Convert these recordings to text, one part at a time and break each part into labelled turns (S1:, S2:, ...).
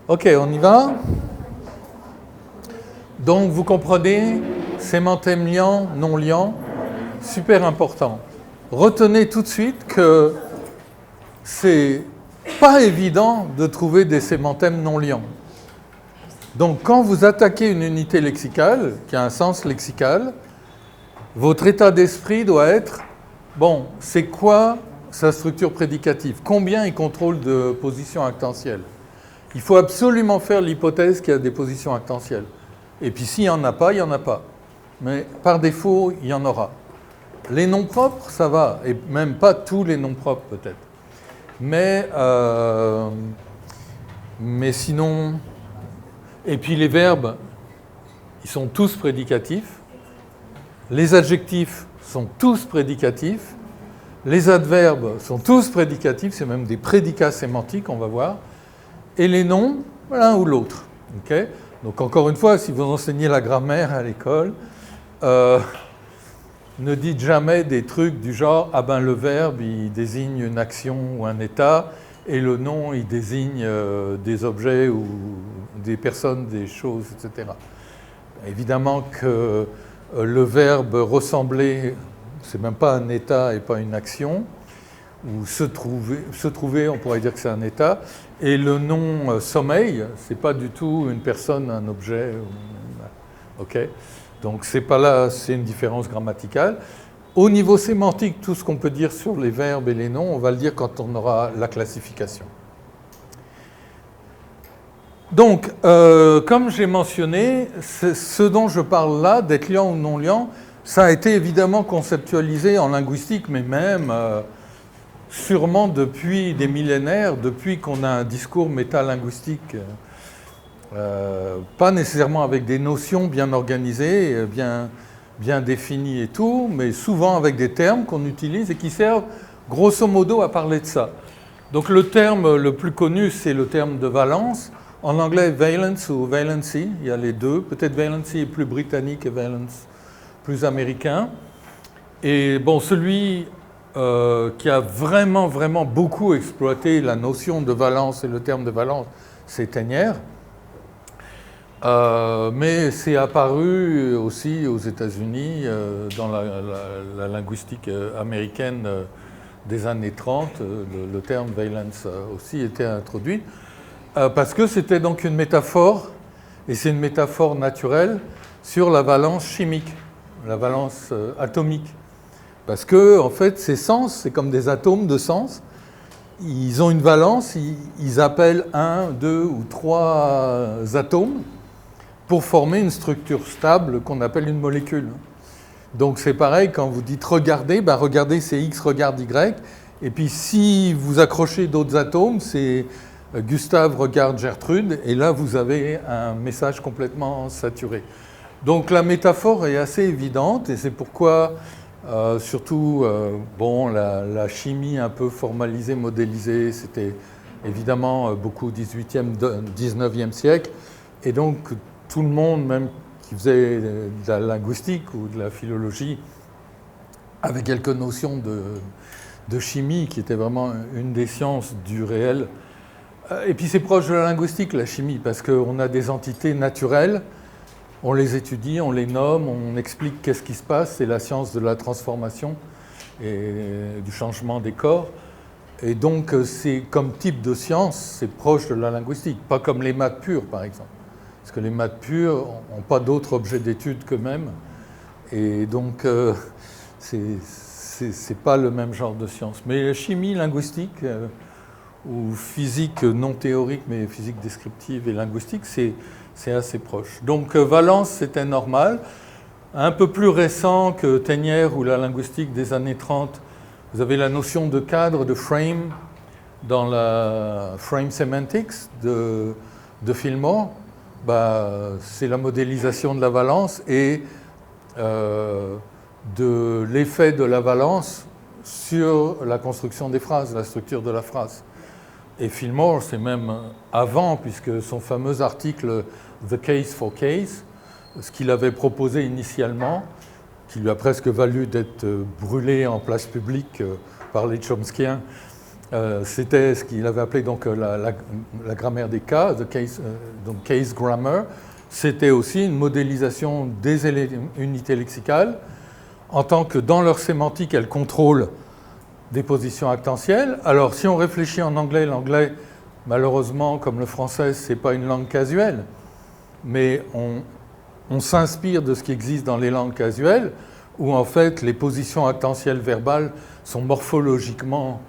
S1: Ok, on y va. Donc, vous comprenez, sémantème liant, non liant, super important. Retenez tout de suite que c'est pas évident de trouver des sémantèmes non liants. Donc, quand vous attaquez une unité lexicale, qui a un sens lexical, votre état d'esprit doit être, bon, c'est quoi sa structure prédicative? Combien il contrôle de positions actentielles? Il faut absolument faire l'hypothèse qu'il y a des positions actentielles. Et puis s'il n'y en a pas, il n'y en a pas. Mais par défaut, il y en aura. Les noms propres, ça va. Et même pas tous les noms propres, peut-être. Mais sinon... Et puis les verbes, ils sont tous prédicatifs. Les adjectifs sont tous prédicatifs. Les adverbes sont tous prédicatifs. C'est même des prédicats sémantiques, on va voir. Et les noms, l'un ou l'autre. Okay? Donc encore une fois, si vous enseignez la grammaire à l'école, ne dites jamais des trucs du genre « Ah ben le verbe, il désigne une action ou un état, et le nom, il désigne des objets ou des personnes, des choses, etc. » Évidemment que le verbe « ressembler », c'est même pas un état et pas une action, ou se trouver, on pourrait dire que c'est un état, et le nom sommeil, c'est pas du tout une personne, un objet. Ok. Donc c'est pas là, c'est une différence grammaticale. Au niveau sémantique, tout ce qu'on peut dire sur les verbes et les noms, on va le dire quand on aura la classification. Donc, comme j'ai mentionné, ce dont je parle là, d'être liant ou non liant, ça a été évidemment conceptualisé en linguistique, mais même sûrement depuis des millénaires, depuis qu'on a un discours métalinguistique, pas nécessairement avec des notions bien organisées, bien définies et tout, mais souvent avec des termes qu'on utilise et qui servent grosso modo à parler de ça. Donc le terme le plus connu, c'est le terme de valence. En anglais, valence ou valency, il y a les deux. Peut-être valency est plus britannique et valence plus américain. Et bon, celui qui a vraiment beaucoup exploité la notion de valence et le terme de valence, c'est Tegnère. Mais c'est apparu aussi aux États-Unis dans la linguistique américaine des années 30. Le terme valence a aussi été introduit parce que c'était donc une métaphore, et c'est une métaphore naturelle, sur la valence chimique, la valence atomique. Parce que, en fait, ces sens, c'est comme des atomes de sens. Ils ont une valence, ils appellent 1, 2 ou 3 atomes pour former une structure stable qu'on appelle une molécule. Donc c'est pareil, quand vous dites regarder, ben regarder c'est X regarde Y, et puis si vous accrochez d'autres atomes, c'est Gustave regarde Gertrude, et là vous avez un message complètement saturé. Donc la métaphore est assez évidente, et c'est pourquoi surtout bon, la chimie un peu formalisée, modélisée, c'était évidemment beaucoup au XVIIIe, XIXe siècle, et donc tout le monde, même qui faisait de la linguistique ou de la philologie, avait quelques notions de chimie, qui était vraiment une des sciences du réel. Et puis c'est proche de la linguistique, la chimie, parce qu'on a des entités naturelles, on les étudie, on les nomme, on explique qu'est-ce qui se passe, c'est la science de la transformation et du changement des corps. Et donc c'est comme type de science, c'est proche de la linguistique, pas comme les maths pures par exemple. Parce que les maths pures n'ont pas d'autres objets d'étude qu'eux-mêmes. Et donc, c'est pas le même genre de science. Mais chimie, linguistique, ou physique non théorique, mais physique descriptive et linguistique, c'est assez proche. Donc, valence, c'était normal. Un peu plus récent que Tegnère ou la linguistique des années 30, vous avez la notion de cadre, de frame, dans la frame semantics de Fillmore. Bah, c'est la modélisation de la valence et de l'effet de la valence sur la construction des phrases, la structure de la phrase. Et Fillmore, c'est même avant, puisque son fameux article « The Case for Case », ce qu'il avait proposé initialement, qui lui a presque valu d'être brûlé en place publique par les Chomskyiens, C'était ce qu'il avait appelé donc, la grammaire des cas, donc case grammar. C'était aussi une modélisation des unités lexicales en tant que dans leur sémantique, elles contrôlent des positions actentielles. Alors, si on réfléchit en anglais, l'anglais, malheureusement, comme le français, ce n'est pas une langue casuelle, mais on s'inspire de ce qui existe dans les langues casuelles, où en fait, les positions actentielles verbales sont morphologiquement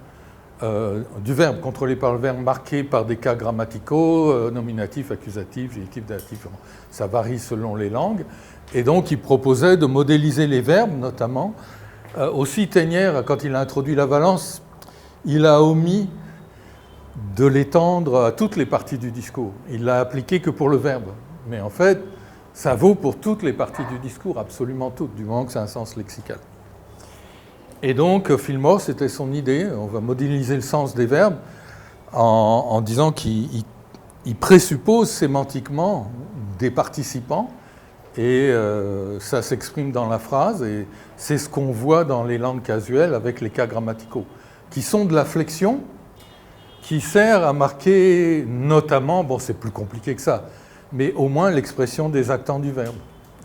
S1: du verbe, contrôlé par le verbe, marqué par des cas grammaticaux, nominatifs, accusatifs, génitifs, datifs. Ça varie selon les langues. Et donc, il proposait de modéliser les verbes, notamment. Aussi, Ténière, quand il a introduit la valence, il a omis de l'étendre à toutes les parties du discours. Il l'a appliqué que pour le verbe. Mais en fait, ça vaut pour toutes les parties du discours, absolument toutes, du moment que c'est un sens lexical. Et donc, Fillmore, c'était son idée. On va modéliser le sens des verbes en disant qu'il présuppose sémantiquement des participants et ça s'exprime dans la phrase. Et c'est ce qu'on voit dans les langues casuelles avec les cas grammaticaux, qui sont de la flexion, qui sert à marquer notamment, bon, c'est plus compliqué que ça, mais au moins l'expression des actants du verbe.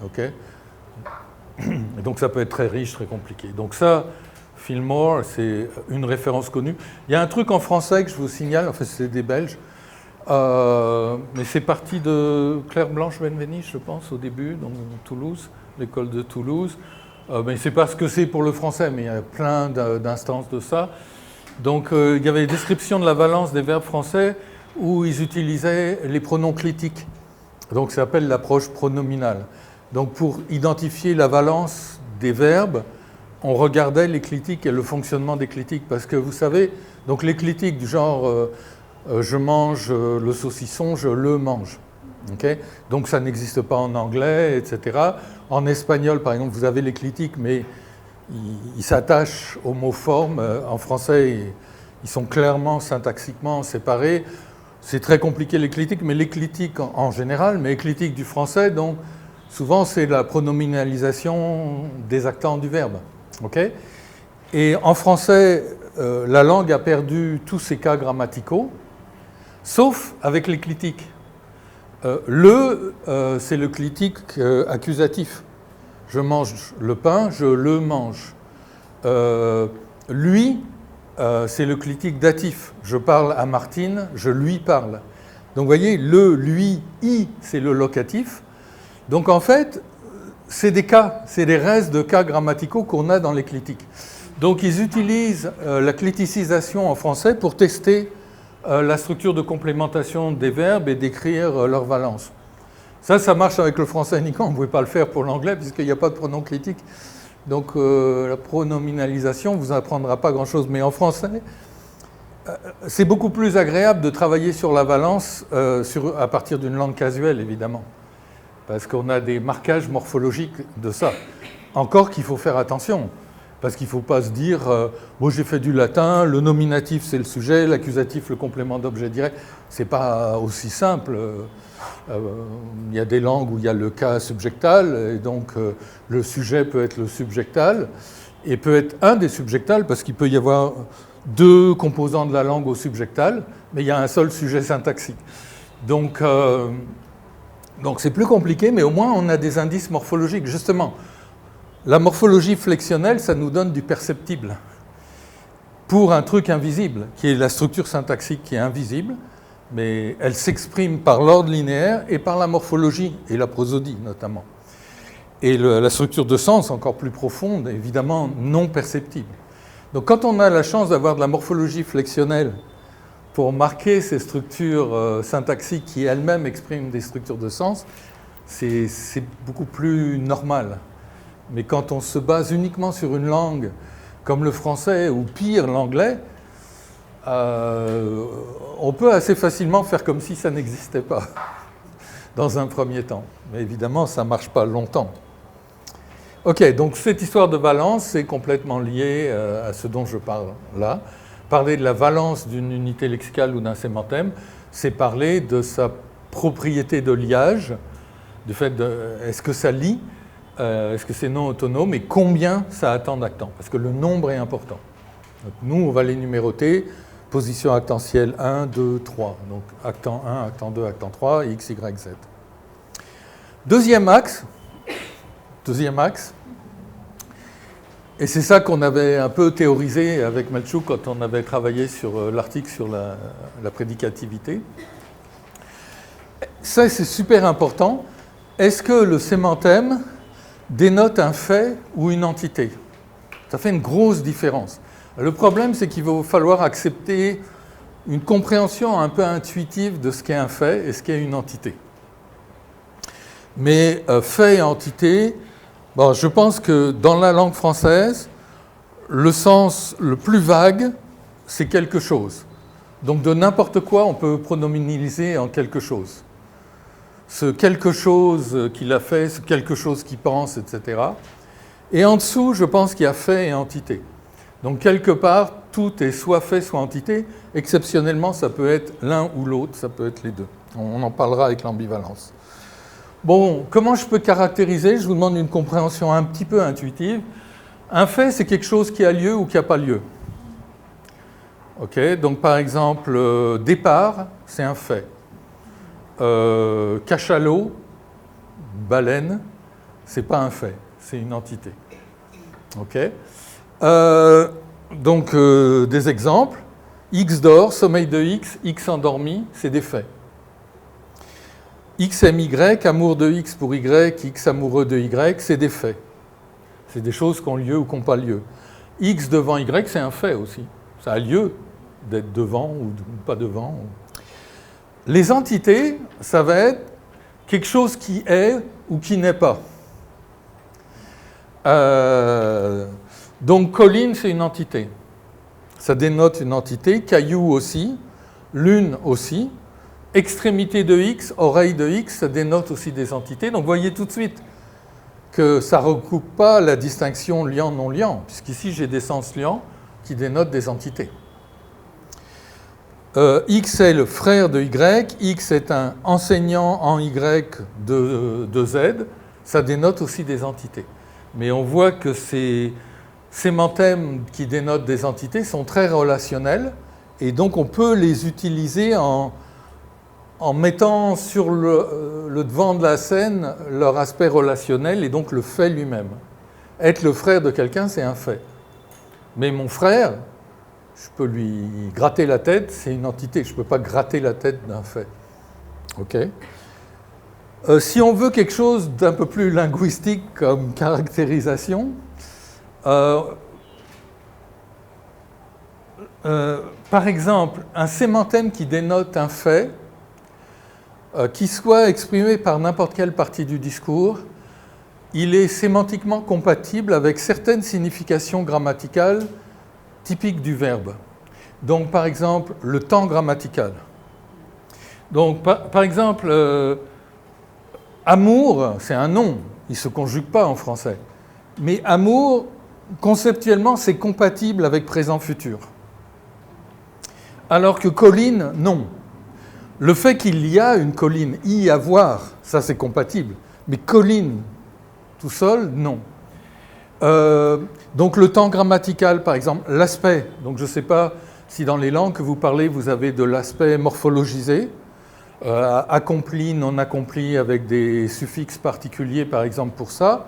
S1: Okay ? Et donc, ça peut être très riche, très compliqué. Donc ça, Fillmore, c'est une référence connue. Il y a un truc en français que je vous signale, en fait c'est des Belges, mais c'est parti de Claire Blanche Benveniste, je pense, au début, dans Toulouse, l'école de Toulouse. Mais c'est pas ce que c'est pour le français, mais il y a plein d'instances de ça. Donc il y avait des descriptions de la valence des verbes français où ils utilisaient les pronoms clitiques. Donc ça s'appelle l'approche pronominale. Donc pour identifier la valence des verbes, on regardait les clitiques et le fonctionnement des clitiques. Parce que vous savez, donc les clitiques du genre je mange le saucisson, je le mange. Okay ? Donc ça n'existe pas en anglais, etc. En espagnol, par exemple, vous avez les clitiques, mais ils s'attachent au mot forme. En français, ils sont clairement syntaxiquement séparés. C'est très compliqué les clitiques, mais les clitiques en général, mais les clitiques du français, donc souvent c'est la pronominalisation des actants du verbe. Okay ? Et en français, la langue a perdu tous ses cas grammaticaux, sauf avec les clitiques. C'est le clitique accusatif. Je mange le pain, je le mange. Lui, c'est le clitique datif. Je parle à Martine, je lui parle. Donc vous voyez, le, lui, i, c'est le locatif. Donc en fait, c'est des cas, c'est des restes de cas grammaticaux qu'on a dans les clitiques. Donc ils utilisent la cliticisation en français pour tester la structure de complémentation des verbes et décrire leur valence. Ça marche avec le français uniquement, vous ne pouvez pas le faire pour l'anglais puisqu'il n'y a pas de pronom clitique. Donc la pronominalisation ne vous apprendra pas grand-chose. Mais en français, c'est beaucoup plus agréable de travailler sur la valence à partir d'une langue casuelle, évidemment. Parce qu'on a des marquages morphologiques de ça. Encore qu'il faut faire attention. Parce qu'il ne faut pas se dire bon, j'ai fait du latin, le nominatif c'est le sujet, l'accusatif le complément d'objet direct. Ce n'est pas aussi simple. Il y a des langues où il y a le cas subjectal, et donc le sujet peut être le subjectal, et peut être un des subjectals, parce qu'il peut y avoir deux composants de la langue au subjectal, mais il y a un seul sujet syntaxique. Donc c'est plus compliqué, mais au moins on a des indices morphologiques. Justement, la morphologie flexionnelle, ça nous donne du perceptible pour un truc invisible, qui est la structure syntaxique qui est invisible, mais elle s'exprime par l'ordre linéaire et par la morphologie, et la prosodie notamment. Et la structure de sens, encore plus profonde, évidemment non perceptible. Donc quand on a la chance d'avoir de la morphologie flexionnelle pour marquer ces structures syntaxiques qui elles-mêmes expriment des structures de sens, c'est beaucoup plus normal. Mais quand on se base uniquement sur une langue comme le français ou pire l'anglais, on peut assez facilement faire comme si ça n'existait pas dans un premier temps. Mais évidemment, ça ne marche pas longtemps. Ok, donc cette histoire de valence, c'est complètement lié à ce dont je parle là. Parler de la valence d'une unité lexicale ou d'un sémantème, c'est parler de sa propriété de liage, du fait de est-ce que ça lie, est-ce que c'est non autonome et combien ça attend d'actants, parce que le nombre est important. Donc nous, on va les numéroter position actantielle 1, 2, 3. Donc actant 1, actant 2, actant 3, x, y, z. Deuxième axe, et c'est ça qu'on avait un peu théorisé avec Malchuk quand on avait travaillé sur l'article sur la prédicativité. Ça, c'est super important. Est-ce que le sémantème dénote un fait ou une entité? Ça fait une grosse différence. Le problème, c'est qu'il va falloir accepter une compréhension un peu intuitive de ce qu'est un fait et ce qu'est une entité. Mais fait et entité, bon, je pense que dans la langue française, le sens le plus vague, c'est quelque chose. Donc de n'importe quoi, on peut pronominaliser en quelque chose. Ce quelque chose qu'il a fait, ce quelque chose qu'il pense, etc. Et en dessous, je pense qu'il y a fait et entité. Donc quelque part, tout est soit fait, soit entité. Exceptionnellement, ça peut être l'un ou l'autre, ça peut être les deux. On en parlera avec l'ambivalence. Bon, comment je peux caractériser? Je vous demande une compréhension un petit peu intuitive. Un fait, c'est quelque chose qui a lieu ou qui n'a pas lieu. Ok, donc par exemple, départ, c'est un fait. Cachalot, baleine, c'est pas un fait, c'est une entité. Ok. Donc des exemples. X dort, sommeil de X, X endormi, c'est des faits. X aime Y, amour de X pour Y, X amoureux de Y, c'est des faits. C'est des choses qui ont lieu ou qui n'ont pas lieu. X devant Y, c'est un fait aussi. Ça a lieu d'être devant ou pas devant. Les entités, ça va être quelque chose qui est ou qui n'est pas. Donc colline, c'est une entité. Ça dénote une entité. Caillou aussi. Lune aussi. Extrémité de X, oreille de X, ça dénote aussi des entités. Donc vous voyez tout de suite que ça ne recoupe pas la distinction liant-non-liant, puisqu'ici j'ai des sens liants qui dénotent des entités. X est le frère de Y, X est un enseignant en Y de Z, ça dénote aussi des entités. Mais on voit que ces sémantèmes qui dénotent des entités sont très relationnels, et donc on peut les utiliser en mettant sur le devant de la scène leur aspect relationnel et donc le fait lui-même. Être le frère de quelqu'un, c'est un fait. Mais mon frère, je peux lui gratter la tête, c'est une entité. Je ne peux pas gratter la tête d'un fait. OK ? Si on veut quelque chose d'un peu plus linguistique comme caractérisation, par exemple, un sémantème qui dénote un fait, qui soit exprimé par n'importe quelle partie du discours, il est sémantiquement compatible avec certaines significations grammaticales typiques du verbe. Donc, par exemple, le temps grammatical. Donc, par exemple, amour, c'est un nom, il ne se conjugue pas en français. Mais amour, conceptuellement, c'est compatible avec présent-futur. Alors que colline, non. Le fait qu'il y a une colline, y avoir, ça c'est compatible. Mais colline, tout seul, non. Donc le temps grammatical, par exemple, l'aspect. Donc je ne sais pas si dans les langues que vous parlez, vous avez de l'aspect morphologisé, accompli, non accompli, avec des suffixes particuliers, par exemple, pour ça,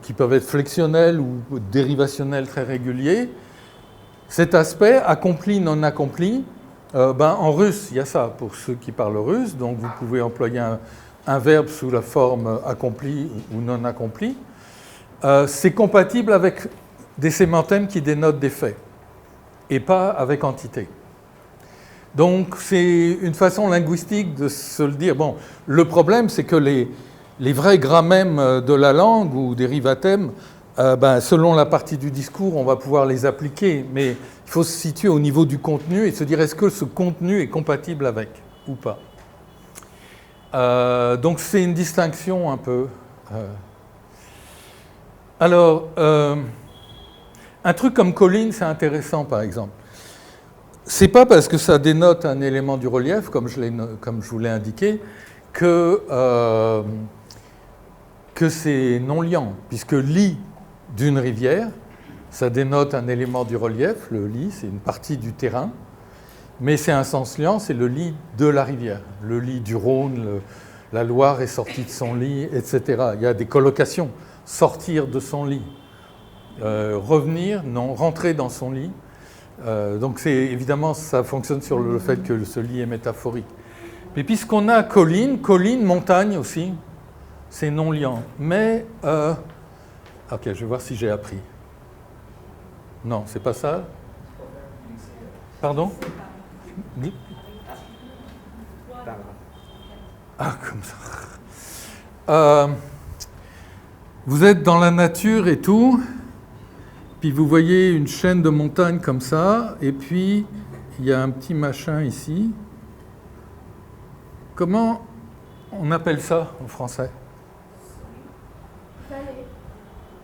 S1: qui peuvent être flexionnels ou dérivationnels très réguliers. Cet aspect, accompli, non accompli, en russe, il y a ça pour ceux qui parlent russe, donc vous pouvez employer un verbe sous la forme accompli ou non accompli. C'est compatible avec des sémantèmes qui dénotent des faits, et pas avec entité. Donc c'est une façon linguistique de se le dire. Bon, le problème, c'est que les vrais grammèmes de la langue ou dérivathèmes, selon la partie du discours, on va pouvoir les appliquer, mais il faut se situer au niveau du contenu et se dire est-ce que ce contenu est compatible avec ou pas. Donc c'est une distinction un peu. Alors, un truc comme colline, c'est intéressant par exemple. C'est pas parce que ça dénote un élément du relief, comme je vous l'ai indiqué, que c'est non liant, puisque lit d'une rivière, ça dénote un élément du relief, le lit, c'est une partie du terrain, mais c'est un sens liant, c'est le lit de la rivière, le lit du Rhône, la Loire est sortie de son lit, etc. Il y a des collocations, sortir de son lit, revenir, non, rentrer dans son lit. Donc évidemment, ça fonctionne sur le fait que ce lit est métaphorique. Et puisqu'on a colline, montagne aussi, c'est non liant. Mais, ok, je vais voir si j'ai appris. Non, c'est pas ça. Pardon? Ah, comme ça. Vous êtes dans la nature et tout, puis vous voyez une chaîne de montagnes comme ça, et puis il y a un petit machin ici. Comment on appelle ça en français?
S2: Vallée.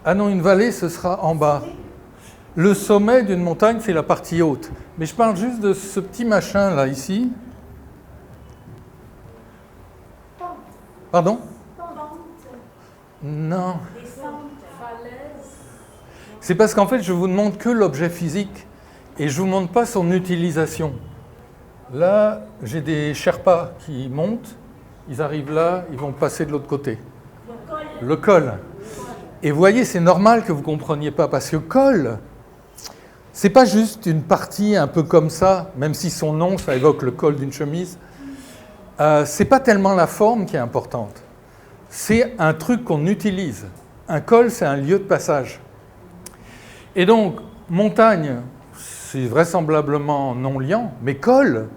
S1: Ah non, une vallée, ce sera en bas. Le sommet d'une montagne, c'est la partie haute. Mais je parle juste de ce petit machin là, ici. Pardon? Non. C'est parce qu'en fait, je vous demande que l'objet physique et je ne vous montre pas son utilisation. Là, j'ai des Sherpas qui montent, ils arrivent là, ils vont passer de l'autre côté. Le col. Et vous voyez, c'est normal que vous ne compreniez pas, parce que col, c'est pas juste une partie un peu comme ça, même si son nom, ça évoque le col d'une chemise. C'est pas tellement la forme qui est importante. C'est un truc qu'on utilise. Un col, c'est un lieu de passage. Et donc, montagne, c'est vraisemblablement non liant, mais col,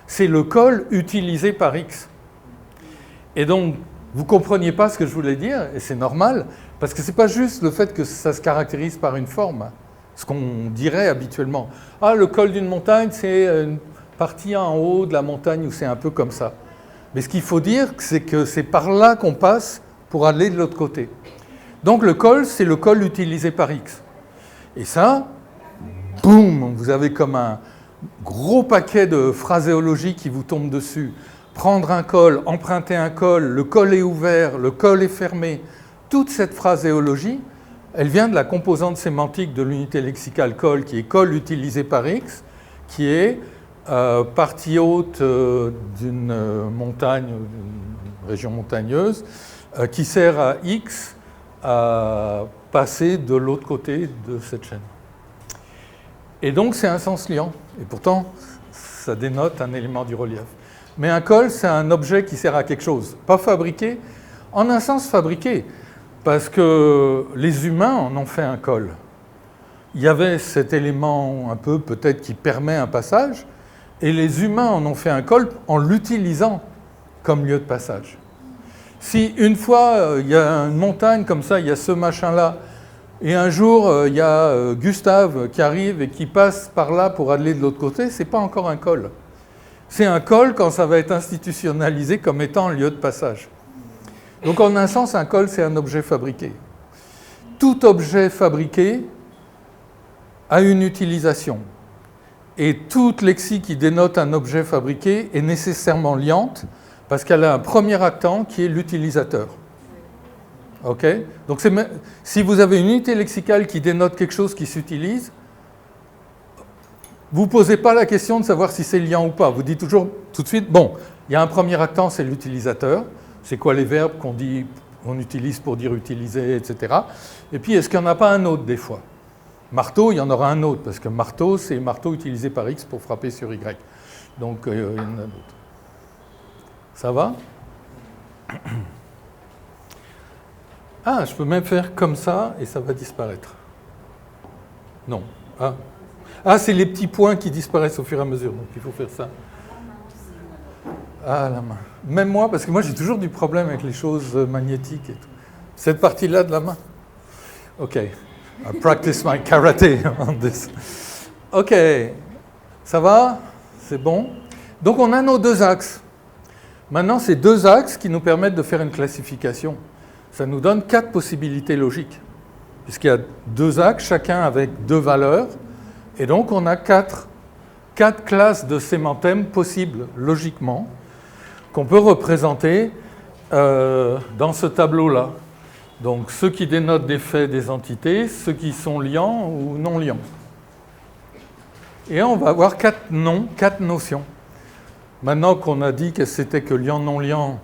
S1: c'est le col utilisé par X. Et donc, vous ne compreniez pas ce que je voulais dire, et c'est normal, parce que ce n'est pas juste le fait que ça se caractérise par une forme, ce qu'on dirait habituellement. Ah, le col d'une montagne, c'est une partie en haut de la montagne où c'est un peu comme ça. Mais ce qu'il faut dire, c'est que c'est par là qu'on passe pour aller de l'autre côté. Donc le col, c'est le col utilisé par X. Et ça, boum, vous avez comme un gros paquet de phraséologie qui vous tombe dessus. Prendre un col, emprunter un col, le col est ouvert, le col est fermé. Toute cette phraséologie, elle vient de la composante sémantique de l'unité lexicale col, qui est col utilisé par X, qui est partie haute d'une montagne, d'une région montagneuse, qui sert à X à passer de l'autre côté de cette chaîne. Et donc c'est un sens liant, et pourtant ça dénote un élément du relief. Mais un col, c'est un objet qui sert à quelque chose, pas fabriqué, en un sens fabriqué, parce que les humains en ont fait un col. Il y avait cet élément un peu peut-être qui permet un passage, et les humains en ont fait un col en l'utilisant comme lieu de passage. Si une fois, il y a une montagne comme ça, il y a ce machin-là, et un jour, il y a Gustave qui arrive et qui passe par là pour aller de l'autre côté, ce n'est pas encore un col. C'est un col quand ça va être institutionnalisé comme étant un lieu de passage. Donc en un sens, un col, c'est un objet fabriqué. Tout objet fabriqué a une utilisation. Et toute lexique qui dénote un objet fabriqué est nécessairement liante parce qu'elle a un premier actant qui est l'utilisateur. Ok ? Donc si vous avez une unité lexicale qui dénote quelque chose qui s'utilise, vous ne posez pas la question de savoir si c'est liant ou pas. Vous dites toujours tout de suite, bon, il y a un premier actant, c'est l'utilisateur. C'est quoi les verbes qu'on utilise pour dire utiliser, etc. Et puis, est-ce qu'il n'y en a pas un autre des fois ? Marteau, il y en aura un autre, parce que marteau, c'est marteau utilisé par X pour frapper sur Y. Donc, il y en a d'autres. Ça va ? Ah, je peux même faire comme ça et ça va disparaître. Non. Ah, c'est les petits points qui disparaissent au fur et à mesure, donc il faut faire ça. Ah, la main. Même moi, parce que moi j'ai toujours du problème avec les choses magnétiques et tout. Cette partie-là de la main. OK. I practice my karate on this. OK. Ça va? C'est bon? Donc on a nos deux axes. Maintenant, ces deux axes qui nous permettent de faire une classification. Ça nous donne 4 possibilités logiques. Puisqu'il y a deux axes, chacun avec 2 valeurs. Et donc on a 4 classes de sémantèmes possibles, logiquement, qu'on peut représenter dans ce tableau-là. Donc ceux qui dénotent des faits, des entités, ceux qui sont liants ou non liants. Et on va avoir 4 noms, 4 notions. Maintenant qu'on a dit que c'était que liant, non liant,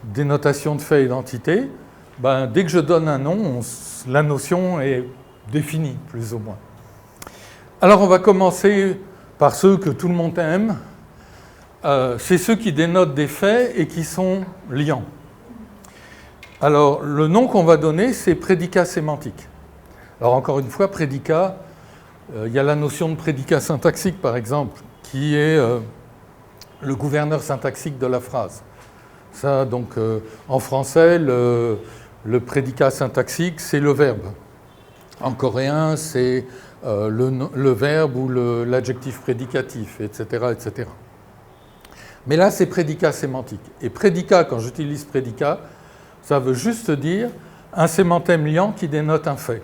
S1: dénotation de faits et d'entités, ben, dès que je donne un nom, la notion est définie, plus ou moins. Alors on va commencer par ceux que tout le monde aime. C'est ceux qui dénotent des faits et qui sont liants. Alors le nom qu'on va donner, c'est prédicat sémantique. Alors encore une fois, prédicat, il y a la notion de prédicat syntaxique, par exemple, qui est le gouverneur syntaxique de la phrase. Ça, donc, en français, le prédicat syntaxique, c'est le verbe. En coréen, c'est le verbe ou l'adjectif prédicatif, etc., etc. Mais là, c'est prédicat sémantique. Et prédicat, quand j'utilise prédicat, ça veut juste dire un sémantème liant qui dénote un fait.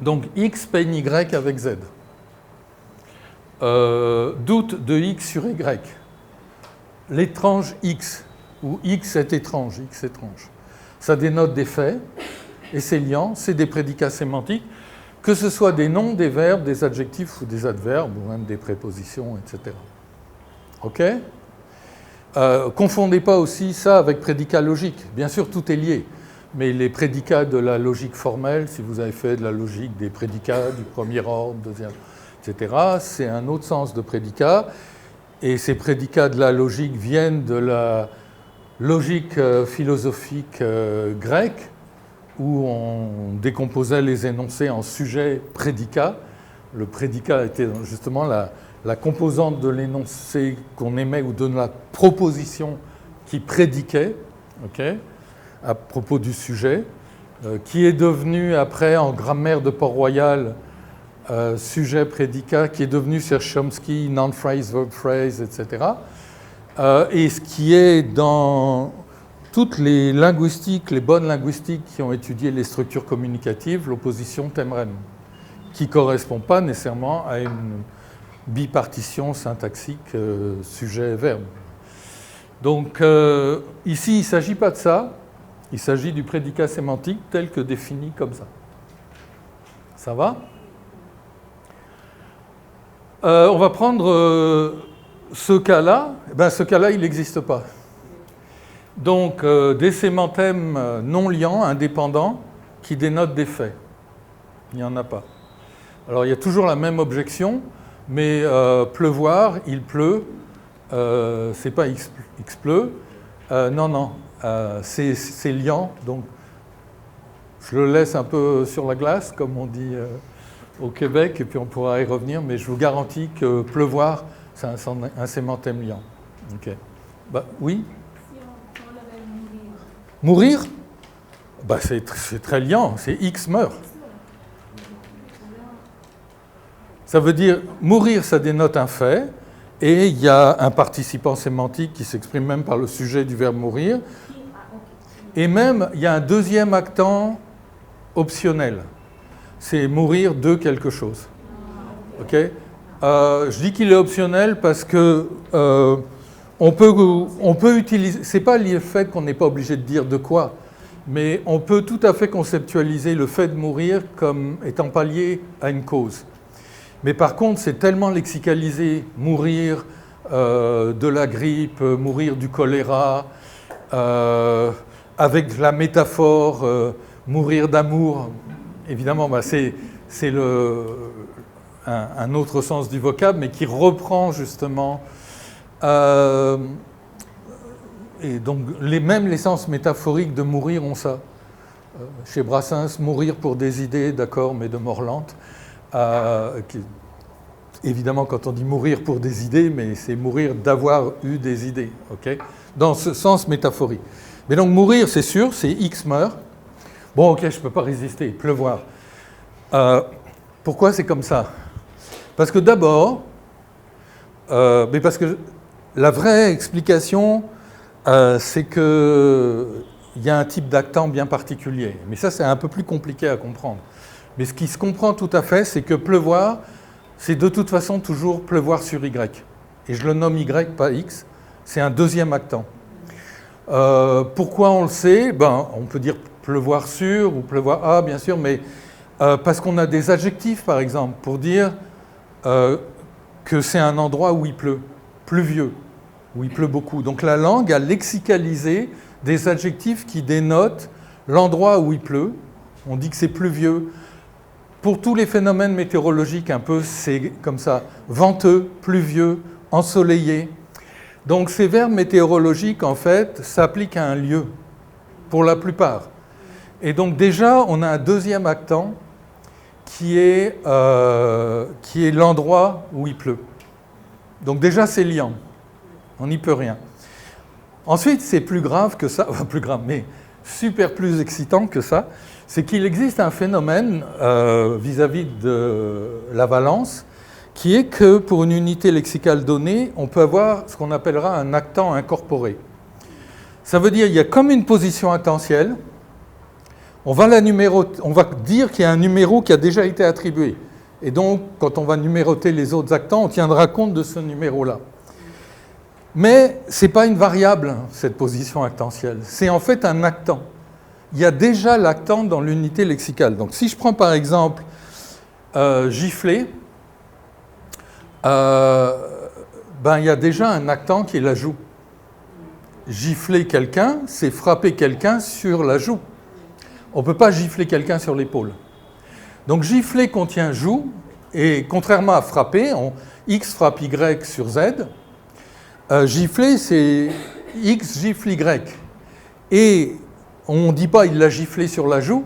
S1: Donc, X peigne Y avec Z. Doute de X sur Y. L'étrange X, ou X est étrange, X étrange. Ça dénote des faits, et c'est liant, c'est des prédicats sémantiques, que ce soit des noms, des verbes, des adjectifs ou des adverbes, ou même des prépositions, etc. OK ? Confondez pas aussi ça avec prédicat logique. Bien sûr, tout est lié, mais les prédicats de la logique formelle, si vous avez fait de la logique des prédicats du premier ordre, deuxième, etc., c'est un autre sens de prédicat. Et ces prédicats de la logique viennent de la logique philosophique grecque, où on décomposait les énoncés en sujets prédicats. Le prédicat était justement la composante de l'énoncé qu'on émet ou de la proposition qui prédiquait, okay, à propos du sujet, qui est devenu après en grammaire de Port-Royal sujet prédicat, qui est devenu chez Chomsky noun phrase, verb phrase, etc. Et ce qui est dans toutes les linguistiques, les bonnes linguistiques qui ont étudié les structures communicatives, l'opposition thème-rème, qui ne correspond pas nécessairement à une bipartition syntaxique sujet-verbe. Donc ici, il ne s'agit pas de ça, il s'agit du prédicat sémantique tel que défini comme ça. Ça va ? On va prendre ce cas-là. Ben, ce cas-là, il n'existe pas. Donc, des sémantèmes non liants, indépendants, qui dénotent des faits. Il n'y en a pas. Alors, il y a toujours la même objection, mais pleuvoir, il pleut, c'est pas X pleut. Non, c'est liant, donc je le laisse un peu sur la glace, comme on dit au Québec, et puis on pourra y revenir, mais je vous garantis que pleuvoir, c'est un sémantème liant. Okay. Bah, oui ?
S2: Si on l'appelle
S1: mourir ? Bah, c'est très liant, c'est X meurt. Ça veut dire, mourir, ça dénote un fait, et il y a un participant sémantique qui s'exprime même par le sujet du verbe mourir, et même, il y a un deuxième actant optionnel. C'est mourir de quelque chose. OK ? Je dis qu'il est optionnel parce que on peut utiliser. C'est pas le fait qu'on n'est pas obligé de dire de quoi, mais on peut tout à fait conceptualiser le fait de mourir comme étant pas lié à une cause. Mais par contre, c'est tellement lexicalisé, mourir de la grippe, mourir du choléra, avec la métaphore mourir d'amour. Évidemment, bah, c'est un autre sens du vocable, mais qui reprend justement... et donc, même les sens métaphoriques de mourir ont ça. Chez Brassens, mourir pour des idées, d'accord, mais de mort lente. Évidemment, quand on dit mourir pour des idées, mais c'est mourir d'avoir eu des idées, okay, dans ce sens métaphorique. Mais donc, mourir, c'est sûr, c'est X meurt. Bon, ok, je ne peux pas résister, pleuvoir. Pourquoi c'est comme ça ? Parce que d'abord, mais parce que la vraie explication, c'est qu'il y a un type d'actant bien particulier. Mais ça, c'est un peu plus compliqué à comprendre. Mais ce qui se comprend tout à fait, c'est que pleuvoir, c'est de toute façon toujours pleuvoir sur Y. Et je le nomme Y, pas X. C'est un deuxième actant. Pourquoi on le sait ? Ben, on peut dire pleuvoir sur ou pleuvoir à, bien sûr, mais parce qu'on a des adjectifs, par exemple, pour dire que c'est un endroit où il pleut, pluvieux, où il pleut beaucoup. Donc la langue a lexicalisé des adjectifs qui dénotent l'endroit où il pleut. On dit que c'est pluvieux. Pour tous les phénomènes météorologiques, un peu, c'est comme ça, venteux, pluvieux, ensoleillé. Donc ces verbes météorologiques, en fait, s'appliquent à un lieu, pour la plupart. Et donc déjà, on a un deuxième actant qui est l'endroit où il pleut. Donc déjà, c'est liant. On n'y peut rien. Ensuite, c'est plus grave que ça, enfin plus grave, mais super plus excitant que ça, c'est qu'il existe un phénomène vis-à-vis de la valence, qui est que pour une unité lexicale donnée, on peut avoir ce qu'on appellera un actant incorporé. Ça veut dire qu'il y a comme une position actentielle, on va dire qu'il y a un numéro qui a déjà été attribué. Et donc, quand on va numéroter les autres actants, on tiendra compte de ce numéro-là. Mais ce n'est pas une variable, cette position actentielle. C'est en fait un actant. Il y a déjà l'actant dans l'unité lexicale. Donc si je prends par exemple gifler, il y a déjà un actant qui est la joue. Gifler quelqu'un, c'est frapper quelqu'un sur la joue. On ne peut pas gifler quelqu'un sur l'épaule. Donc gifler contient joue, et contrairement à frapper, X frappe Y sur Z, gifler c'est X gifle Y. Et on ne dit pas il l'a giflé sur la joue,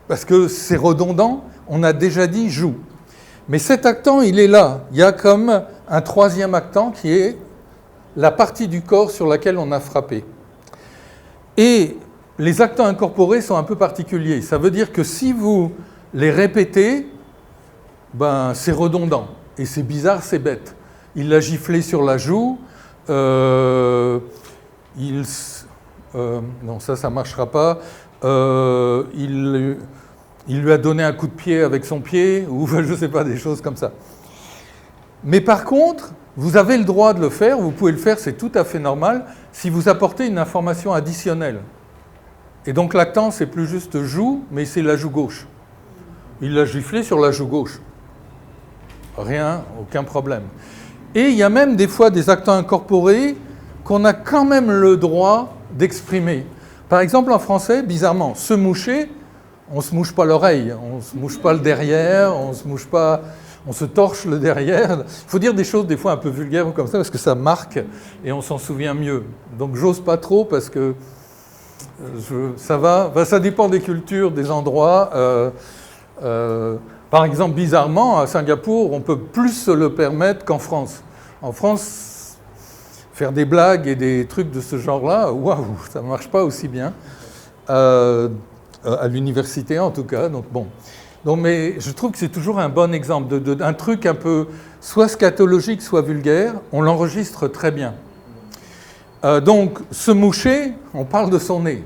S1: parce que c'est redondant, on a déjà dit joue. Mais cet actant, il est là. Il y a comme un troisième actant qui est la partie du corps sur laquelle on a frappé. Et les actants incorporés sont un peu particuliers. Ça veut dire que si vous les répétez, c'est redondant. Et c'est bizarre, c'est bête. Il l'a giflé sur la joue, non, ça ne marchera pas. Il lui a donné un coup de pied avec son pied, ou je ne sais pas, des choses comme ça. Mais par contre, vous avez le droit de le faire, vous pouvez le faire, c'est tout à fait normal, si vous apportez une information additionnelle. Et donc l'actant, c'est plus juste joue, mais c'est la joue gauche. Il l'a giflé sur la joue gauche. Rien, aucun problème. Et il y a même des fois des actants incorporés qu'on a quand même le droit d'exprimer. Par exemple, en français, bizarrement, se moucher, on ne se mouche pas l'oreille, on ne se mouche pas le derrière, on se torche le derrière. Il faut dire des choses des fois un peu vulgaires comme ça parce que ça marque et on s'en souvient mieux. Donc j'ose pas trop parce que ça dépend des cultures, des endroits. Par exemple, bizarrement, à Singapour, on peut plus se le permettre qu'en France. En France, faire des blagues et des trucs de ce genre-là, waouh, ça ne marche pas aussi bien. À l'université, en tout cas. Donc, bon. Donc, mais je trouve que c'est toujours un bon exemple d'un truc un peu soit scatologique, soit vulgaire. On l'enregistre très bien. Donc, se moucher, on parle de son nez.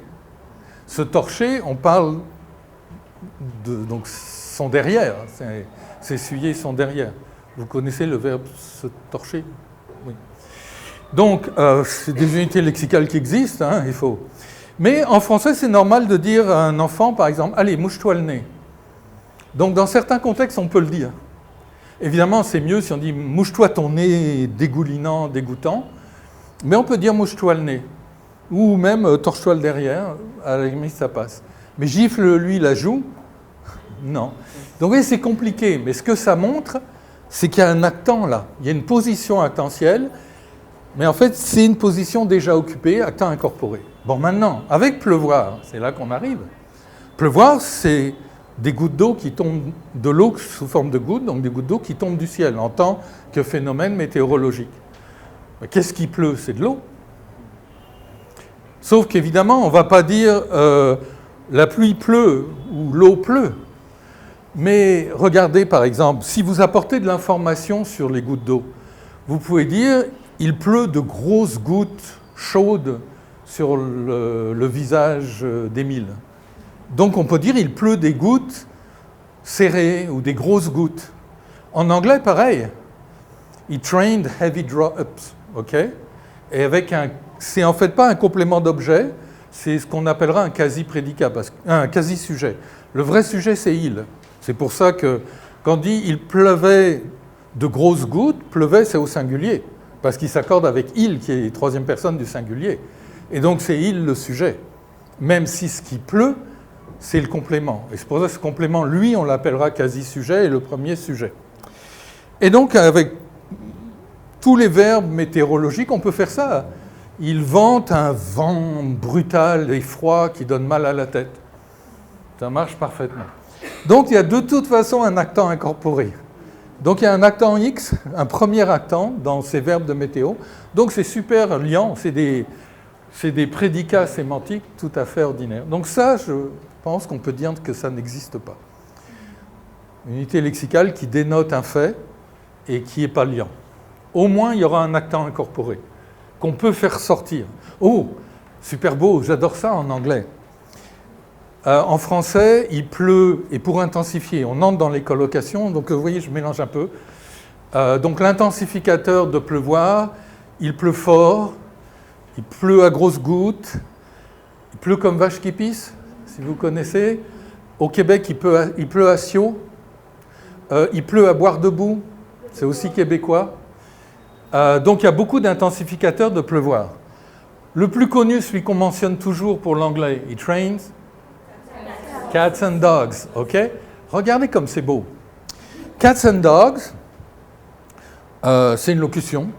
S1: Se torcher, on parle de son derrière. C'est essuyer son derrière. Vous connaissez le verbe se torcher? Oui. Donc, c'est des unités lexicales qui existent, hein, il faut. Mais en français, c'est normal de dire à un enfant, par exemple, « Allez, mouche-toi le nez ». Donc, dans certains contextes, on peut le dire. Évidemment, c'est mieux si on dit « mouche-toi ton nez dégoulinant, dégoûtant », mais on peut dire « mouche-toi le nez ». Ou même « torche-toi le derrière », à la limite, ça passe. Mais gifle-lui la joue, non. Donc, oui, c'est compliqué, mais ce que ça montre, c'est qu'il y a un actant là. Il y a une position actentielle, mais en fait, c'est une position déjà occupée, actant incorporé. Bon, maintenant, avec pleuvoir, c'est là qu'on arrive. Pleuvoir, c'est des gouttes d'eau qui tombent, de l'eau sous forme de gouttes, donc des gouttes d'eau qui tombent du ciel en tant que phénomène météorologique. Mais qu'est-ce qui pleut? C'est de l'eau. Sauf qu'évidemment, on ne va pas dire la pluie pleut ou l'eau pleut. Mais regardez, par exemple, si vous apportez de l'information sur les gouttes d'eau, vous pouvez dire il pleut de grosses gouttes chaudes sur le visage d'Émile. Donc on peut dire il pleut des gouttes serrées ou des grosses gouttes. En anglais, pareil. It rained heavy drops, ok? Et c'est en fait pas un complément d'objet, c'est ce qu'on appellera un quasi-prédicat, un quasi-sujet. Le vrai sujet, c'est « il ». C'est pour ça que quand on dit « il pleuvait de grosses gouttes », pleuvait, c'est au singulier, parce qu'il s'accorde avec « il » qui est troisième personne du singulier. Et donc c'est « il » le sujet, même si ce qui pleut, c'est le complément. Et c'est pour ça que ce complément, lui, on l'appellera quasi-sujet et le premier sujet. Et donc, avec tous les verbes météorologiques, on peut faire ça. Il vente un vent brutal et froid qui donne mal à la tête. Ça marche parfaitement. Donc, il y a de toute façon un actant incorporé. Donc, il y a un actant X, un premier actant dans ces verbes de météo. Donc, c'est super liant, c'est des prédicats sémantiques tout à fait ordinaires. Donc ça, je pense qu'on peut dire que ça n'existe pas. Une unité lexicale qui dénote un fait et qui n'est pas liant. Au moins, il y aura un actant incorporé qu'on peut faire sortir. Oh, super beau, j'adore ça en anglais. En français, il pleut, et pour intensifier, on entre dans les collocations, donc vous voyez, je mélange un peu. Donc l'intensificateur de pleuvoir, il pleut fort, il pleut à grosses gouttes, il pleut comme vache qui pisse, si vous connaissez. Au Québec, il pleut à Sio, il pleut à boire debout, c'est aussi québécois. Donc il y a beaucoup d'intensificateurs de pleuvoir. Le plus connu, celui qu'on mentionne toujours pour l'anglais, it rains, cats and dogs, ok? Regardez comme c'est beau. Cats and dogs, c'est une locution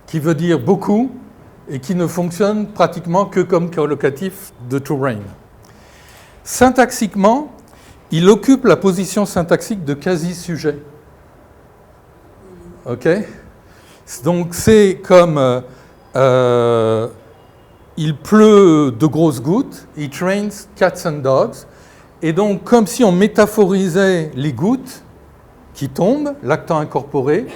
S1: qui veut dire beaucoup et qui ne fonctionne pratiquement que comme collocatif de to rain. Syntaxiquement, il occupe la position syntaxique de quasi-sujet. Ok? Donc c'est comme il pleut de grosses gouttes, it rains cats and dogs, et donc comme si on métaphorisait les gouttes qui tombent, l'actant incorporé,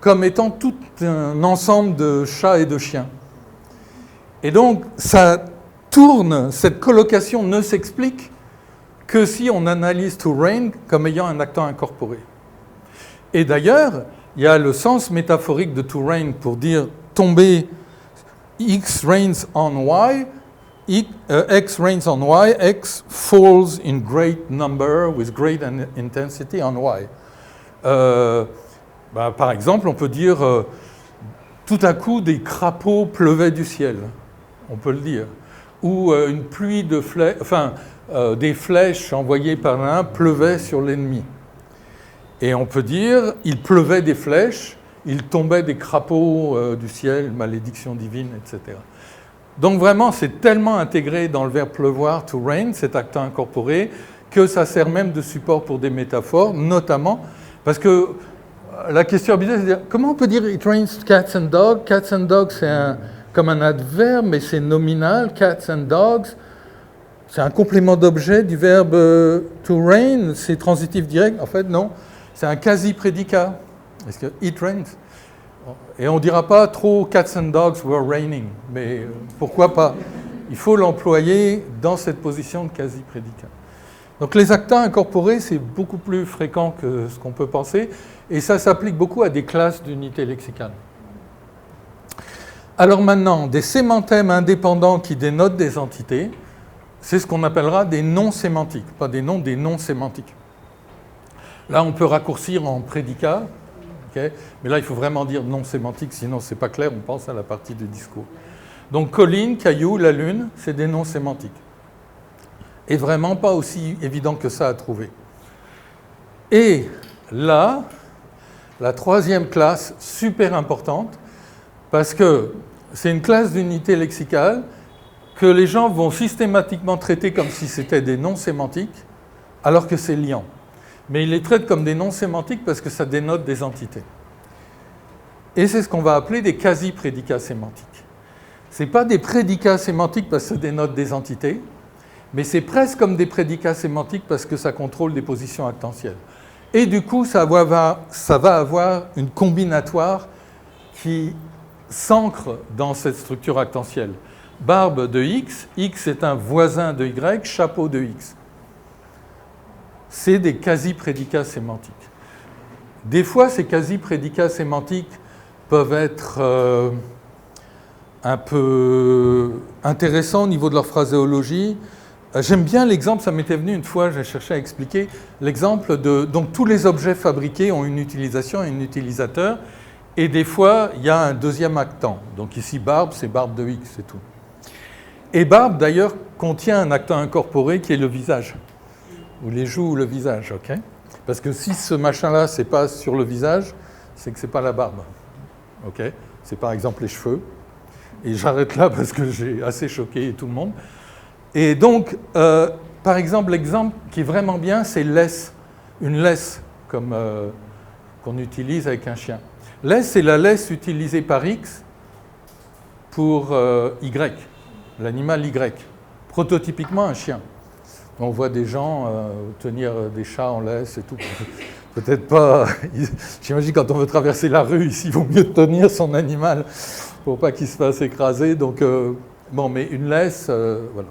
S1: comme étant tout un ensemble de chats et de chiens. Et donc ça tourne, cette collocation ne s'explique que si on analyse to rain comme ayant un actant incorporé. Et d'ailleurs, il y a le sens métaphorique de to rain pour dire tomber, X rains on Y, X rains on Y, X falls in great number with great intensity on Y. Par exemple, on peut dire tout à coup des crapauds pleuvaient du ciel, on peut le dire. Ou une pluie de flèches, des flèches envoyées par l'un pleuvaient sur l'ennemi. Et on peut dire, il pleuvait des flèches, il tombait des crapauds du ciel, malédiction divine, etc. Donc vraiment, c'est tellement intégré dans le verbe pleuvoir, to rain, cet actant incorporé, que ça sert même de support pour des métaphores, notamment parce que la question habituelle, c'est de dire, comment on peut dire it rains cats and dogs? Cats and dogs, c'est comme un adverbe, mais c'est nominal, cats and dogs. C'est un complément d'objet du verbe to rain, c'est transitif direct. En fait, non, c'est un quasi-prédicat. Est-ce que it rains? Et on ne dira pas trop cats and dogs were raining, mais pourquoi pas? Il faut l'employer dans cette position de quasi-prédicat. Donc les actants incorporés, c'est beaucoup plus fréquent que ce qu'on peut penser, et ça s'applique beaucoup à des classes d'unités lexicales. Alors maintenant, des sémantèmes indépendants qui dénotent des entités, c'est ce qu'on appellera des noms sémantiques, pas des noms sémantiques. Là, on peut raccourcir en prédicat, okay, mais là, il faut vraiment dire non sémantique, sinon c'est pas clair, on pense à la partie du discours. Donc colline, caillou, la lune, c'est des noms sémantiques. Et vraiment pas aussi évident que ça à trouver. Et là, la troisième classe, super importante, parce que c'est une classe d'unité lexicale que les gens vont systématiquement traiter comme si c'était des noms sémantiques, alors que c'est liant. Mais ils les traitent comme des noms sémantiques parce que ça dénote des entités. Et c'est ce qu'on va appeler des quasi-prédicats sémantiques. Ce n'est pas des prédicats sémantiques parce que ça dénote des entités, mais c'est presque comme des prédicats sémantiques parce que ça contrôle des positions actentielles. Et du coup, ça va avoir une combinatoire qui s'ancre dans cette structure actentielle. Barbe de X, X est un voisin de Y, chapeau de X. C'est des quasi-prédicats sémantiques. Des fois, ces quasi-prédicats sémantiques peuvent être un peu intéressants au niveau de leur phraséologie. J'aime bien l'exemple, ça m'était venu une fois, j'ai cherché à expliquer, l'exemple de... Donc tous les objets fabriqués ont une utilisation et un utilisateur, et des fois, il y a un deuxième actant. Donc ici, barbe, c'est barbe de X, c'est tout. Et barbe, d'ailleurs, contient un actant incorporé qui est le visage, ou les joues ou le visage, ok ? Parce que si ce machin-là, c'est pas sur le visage, c'est que c'est pas la barbe, ok ? C'est par exemple les cheveux. Et j'arrête là parce que j'ai assez choqué tout le monde. Et donc, par exemple, l'exemple qui est vraiment bien, c'est laisse. Une laisse, comme qu'on utilise avec un chien. Laisse, c'est la laisse utilisée par X pour Y, l'animal Y. Prototypiquement, un chien. On voit des gens tenir des chats en laisse et tout. Peut-être pas... J'imagine quand on veut traverser la rue, ici, il vaut mieux tenir son animal pour pas qu'il se fasse écraser. Donc, bon, mais une laisse, voilà.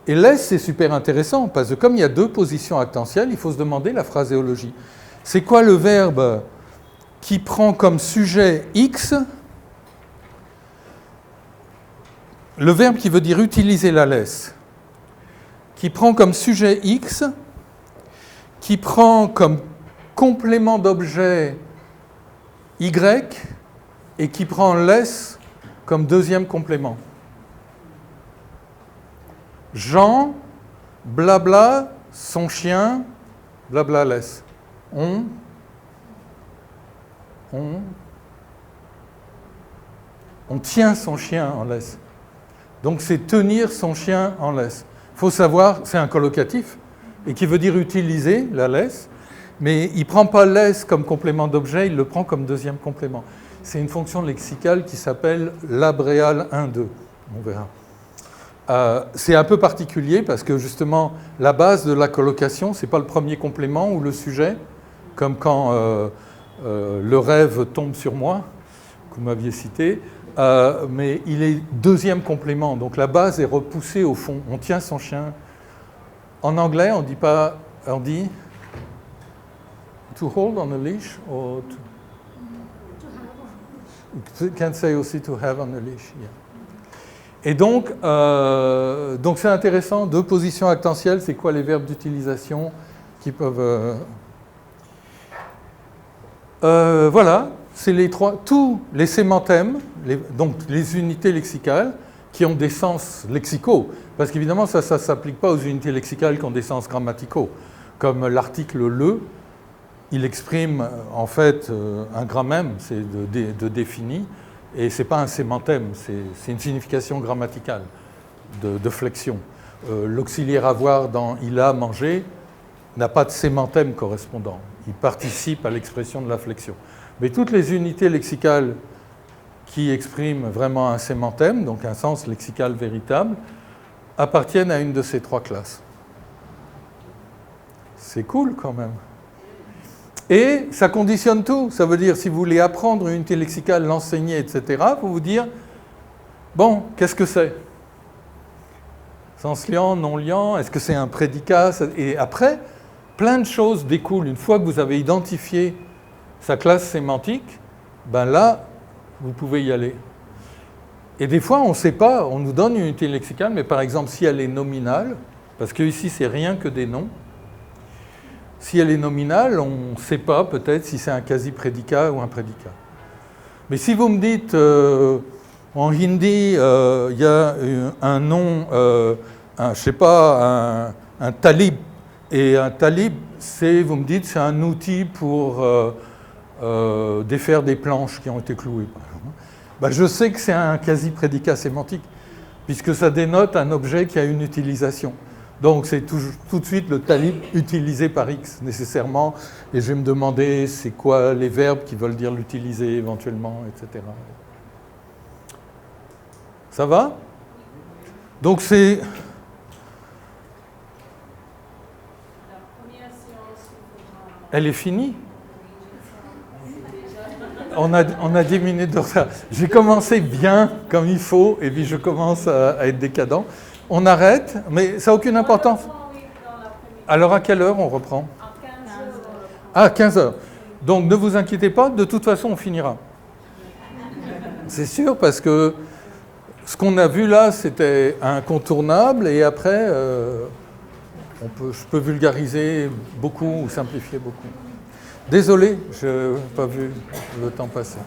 S1: Et laisse, c'est super intéressant, parce que comme il y a deux positions actentielles, il faut se demander la phraséologie. C'est quoi le verbe qui prend comme sujet X, le verbe qui veut dire utiliser la laisse, qui prend comme sujet X, qui prend comme complément d'objet Y, et qui prend laisse comme deuxième complément. Jean, blabla, son chien, blabla laisse. On tient son chien en laisse. Donc c'est tenir son chien en laisse. Il faut savoir, c'est un collocatif, et qui veut dire utiliser la laisse, mais il ne prend pas laisse comme complément d'objet, il le prend comme deuxième complément. C'est une fonction lexicale qui s'appelle l'abréal 1-2. On verra. C'est un peu particulier parce que justement, la base de la colocation, ce n'est pas le premier complément ou le sujet, comme quand le rêve tombe sur moi, que vous m'aviez cité, mais il est deuxième complément. Donc la base est repoussée au fond. On tient son chien. En anglais, on dit pas, on dit to hold on a leash or to can say aussi to have on a leash. Yeah. Et donc c'est intéressant, deux positions actentielles, c'est quoi les verbes d'utilisation qui peuvent... voilà, c'est les trois, tous les sémantèmes, donc les unités lexicales, qui ont des sens lexicaux, parce qu'évidemment ça ne s'applique pas aux unités lexicales qui ont des sens grammaticaux, comme l'article le, il exprime en fait un grammème, c'est de défini, et ce n'est pas un sémantème, c'est une signification grammaticale de flexion. L'auxiliaire avoir dans « il a mangé » n'a pas de sémantème correspondant. Il participe à l'expression de la flexion. Mais toutes les unités lexicales qui expriment vraiment un sémantème, donc un sens lexical véritable, appartiennent à une de ces trois classes. C'est cool quand même. Et ça conditionne tout. Ça veut dire, si vous voulez apprendre une unité lexicale, l'enseigner, etc., il faut vous dire, bon, qu'est-ce que c'est ? Sens liant, non liant, est-ce que c'est un prédicat ? Et après, plein de choses découlent. Une fois que vous avez identifié sa classe sémantique, ben là, vous pouvez y aller. Et des fois, on ne sait pas, on nous donne une unité lexicale, mais par exemple, si elle est nominale, parce que ici, c'est rien que des noms, si elle est nominale, on ne sait pas peut-être si c'est un quasi-prédicat ou un prédicat. Mais si vous me dites, en hindi, il y a un nom, je ne sais pas, un talib, et un talib, vous me dites, c'est un outil pour défaire des planches qui ont été clouées. Ben, je sais que c'est un quasi-prédicat sémantique, puisque ça dénote un objet qui a une utilisation. Donc c'est tout de suite le talib utilisé par X, nécessairement, et je vais me demander c'est quoi les verbes qui veulent dire l'utiliser éventuellement, etc. Ça va ? Donc c'est... Elle est finie ? On a 10 minutes de retard. J'ai commencé bien, comme il faut, et puis je commence à être décadent. On arrête, mais ça n'a aucune importance. Alors à quelle heure on reprend ? À 15 heures. Donc ne vous inquiétez pas, de toute façon on finira. C'est sûr, parce que ce qu'on a vu là, c'était incontournable, et après, je peux vulgariser beaucoup ou simplifier beaucoup. Désolé, je n'ai pas vu le temps passer.